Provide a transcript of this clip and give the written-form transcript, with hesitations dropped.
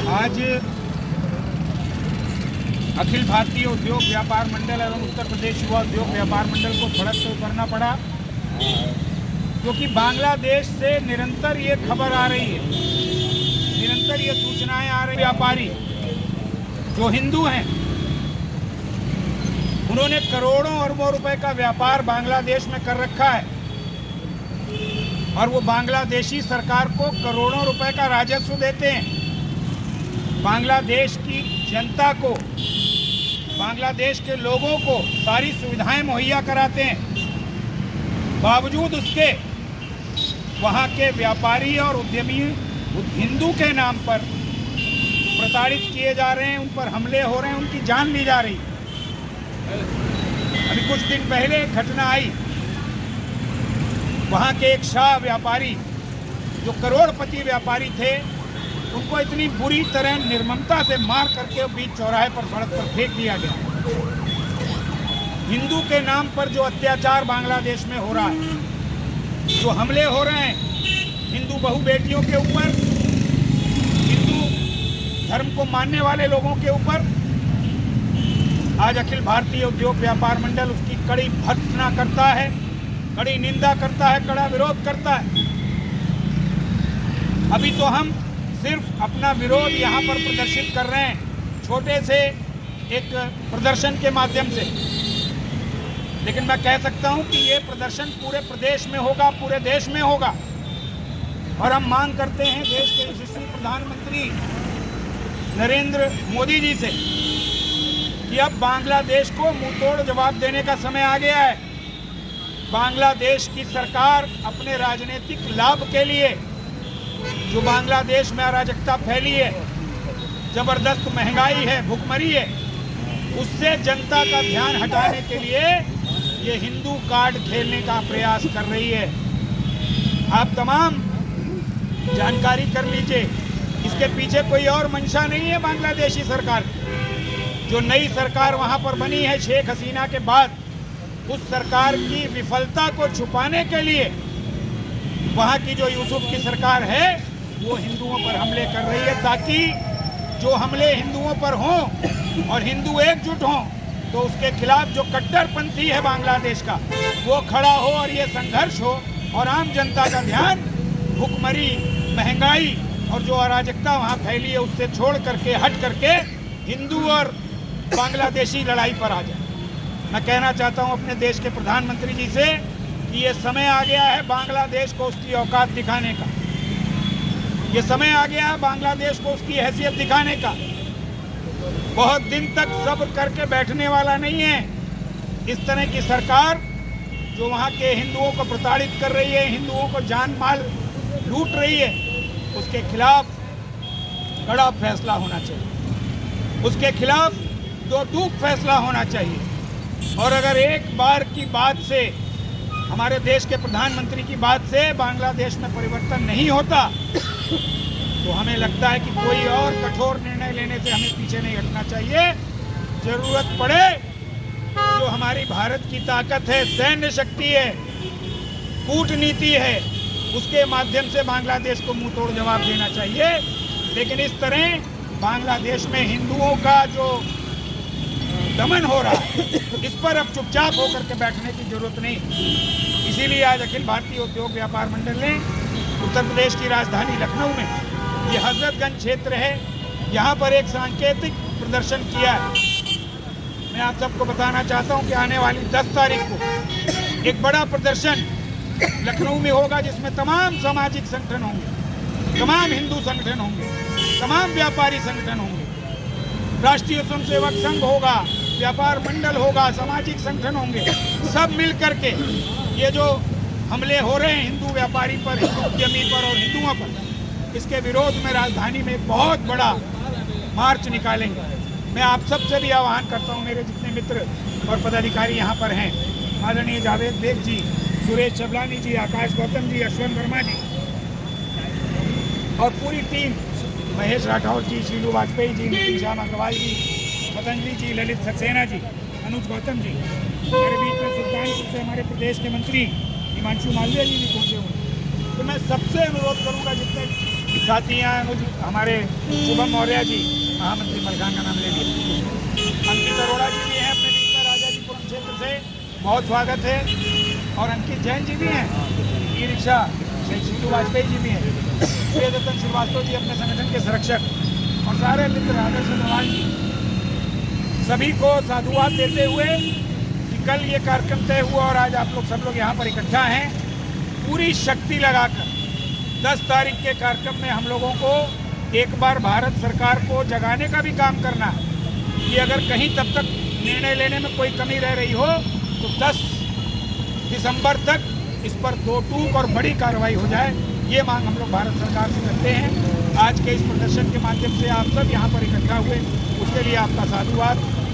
आज अखिल भारतीय उद्योग व्यापार मंडल एवं उत्तर प्रदेश युवा उद्योग व्यापार मंडल को सड़क पर उतरना पड़ा, क्योंकि बांग्लादेश से निरंतर ये खबर आ रही है, निरंतर ये सूचनाएं आ रही। व्यापारी जो हिंदू हैं, उन्होंने करोड़ों अरबों रुपए का व्यापार बांग्लादेश में कर रखा है और वो बांग्लादेशी सरकार को करोड़ों रुपए का राजस्व देते हैं। बांग्लादेश की जनता को, बांग्लादेश के लोगों को सारी सुविधाएं मुहैया कराते हैं। बावजूद उसके वहाँ के व्यापारी और उद्यमी हिंदू के नाम पर प्रताड़ित किए जा रहे हैं, उन पर हमले हो रहे हैं, उनकी जान ली जा रही। अभी कुछ दिन पहले एक घटना आई, वहाँ के एक शाह व्यापारी जो करोड़पति व्यापारी थे, उनको इतनी बुरी तरह निर्ममता से मार करके बीच चौराहे पर सड़क पर फेंक दिया गया। हिंदू के नाम पर जो अत्याचार बांग्लादेश में हो रहा है, जो हमले हो रहे हैं हिंदू बहु बेटियों के ऊपर, हिंदू धर्म को मानने वाले लोगों के ऊपर, आज अखिल भारतीय उद्योग व्यापार मंडल उसकी कड़ी भर्त्सना करता है, कड़ी निंदा करता है, कड़ा विरोध करता है। अभी तो हम सिर्फ अपना विरोध यहाँ पर प्रदर्शित कर रहे हैं, छोटे से एक प्रदर्शन के माध्यम से, लेकिन मैं कह सकता हूँ कि ये प्रदर्शन पूरे प्रदेश में होगा, पूरे देश में होगा। और हम मांग करते हैं देश के यशस्वी प्रधानमंत्री नरेंद्र मोदी जी से कि अब बांग्लादेश को मुंहतोड़ जवाब देने का समय आ गया है। बांग्लादेश की सरकार अपने राजनीतिक लाभ के लिए, जो बांग्लादेश में अराजकता फैली है, जबरदस्त महंगाई है, भुखमरी है, उससे जनता का ध्यान हटाने के लिए ये हिंदू कार्ड खेलने का प्रयास कर रही है। आप तमाम जानकारी कर लीजिए, इसके पीछे कोई और मंशा नहीं है बांग्लादेशी सरकार। जो नई सरकार वहाँ पर बनी है शेख हसीना के बाद, उस सरकार की विफलता को छुपाने के लिए वहाँ की जो यूसुफ की सरकार है वो हिंदुओं पर हमले कर रही है, ताकि जो हमले हिंदुओं पर हों और हिंदू एकजुट हों तो उसके खिलाफ जो कट्टरपंथी है बांग्लादेश का, वो खड़ा हो और ये संघर्ष हो और आम जनता का ध्यान भुखमरी, महंगाई और जो अराजकता वहाँ फैली है उससे छोड़ करके, हट करके हिंदू और बांग्लादेशी लड़ाई पर आ जाए। मैं कहना चाहता हूँ अपने देश के प्रधानमंत्री जी से कि ये समय आ गया है बांग्लादेश को उसकी औकात दिखाने का। ये समय आ गया है बांग्लादेश को उसकी हैसियत दिखाने का। बहुत दिन तक सब्र करके बैठने वाला नहीं है। इस तरह की सरकार जो वहाँ के हिंदुओं को प्रताड़ित कर रही है, हिंदुओं को जान माल लूट रही है, उसके खिलाफ कड़ा फैसला होना चाहिए, उसके खिलाफ दो टूक फैसला होना चाहिए। और अगर एक बार की बात से, हमारे देश के प्रधानमंत्री की बात से बांग्लादेश में परिवर्तन नहीं होता, तो हमें लगता है कि कोई और कठोर निर्णय लेने से हमें पीछे नहीं हटना चाहिए। जरूरत पड़े जो हमारी भारत की ताकत है, सैन्य शक्ति है, कूटनीति है, उसके माध्यम से बांग्लादेश को मुंहतोड़ जवाब देना चाहिए। लेकिन इस तरह बांग्लादेश में हिंदुओं का जो दमन हो रहा है, इस पर अब चुपचाप होकर के बैठने की जरूरत नहीं। इसीलिए आज अखिल भारतीय उद्योग व्यापार मंडल ने उत्तर प्रदेश की राजधानी लखनऊ में, ये हजरतगंज क्षेत्र है, यहाँ पर एक सांकेतिक प्रदर्शन किया है। मैं आप सबको बताना चाहता हूँ कि आने वाली 10 तारीख को एक बड़ा प्रदर्शन लखनऊ में होगा, जिसमें तमाम सामाजिक संगठन होंगे, तमाम हिंदू संगठन होंगे, तमाम व्यापारी संगठन होंगे, राष्ट्रीय स्वयंसेवक संघ होगा, व्यापार मंडल होगा, सामाजिक संगठन होंगे। सब मिल करके ये जो हमले हो रहे हैं हिंदू व्यापारी पर, हिंदू उद्यमी पर और हिंदुओं पर, इसके विरोध में राजधानी में बहुत बड़ा मार्च निकालेंगे। मैं आप सबसे भी आह्वान करता हूँ, मेरे जितने मित्र और पदाधिकारी यहाँ पर हैं, आदरणीय जावेद बेग जी, सुरेश चबलानी जी, आकाश गौतम जी, यशवंत वर्मा जी और पूरी टीम, महेश राठौर जी, शीलू वाजपेयी जी, नितिन श्याम अग्रवाल जी, पतंजलि जी, ललित सक्सेना जी, अनुज गौतम जी, मेरे बीच में सुल्तानपुर से हमारे प्रदेश के मंत्री हिमांशु मालवीय जी भी पहुँचे हुए। तो मैं सबसे अनुरोध करूँगा, जितने साथ ही यहाँ हमारे शुभम मौर्य जी, महामंत्री मलखान का नाम ले लिया, अंकित अरोड़ा जी भी हैं अपने बीच में, राजाजीपुरम क्षेत्र से, बहुत स्वागत है। और अंकित जैन जी भी हैं, ई रिक्शा, शीलू वाजपेयी जी भी हैं, प्रियदर्शन श्रीवास्तव जी अपने संगठन के संरक्षक, और सारे मित्र आदर्श अग्रवाल जी, सभी को साधुवाद देते हुए कि कल ये कार्यक्रम तय हुआ और आज आप लोग सब लोग यहाँ पर इकट्ठा हैं, पूरी शक्ति लगाकर 10 तारीख के कार्यक्रम में हम लोगों को एक बार भारत सरकार को जगाने का भी काम करना है कि अगर कहीं तब तक निर्णय लेने में कोई कमी रह रही हो तो 10 दिसंबर तक इस पर दो टूक और बड़ी कार्रवाई हो जाए, ये मांग हम लोग भारत सरकार से करते हैं। आज के इस प्रदर्शन के माध्यम से आप सब यहाँ पर इकट्ठा हुए, उसके लिए आपका साधुवाद।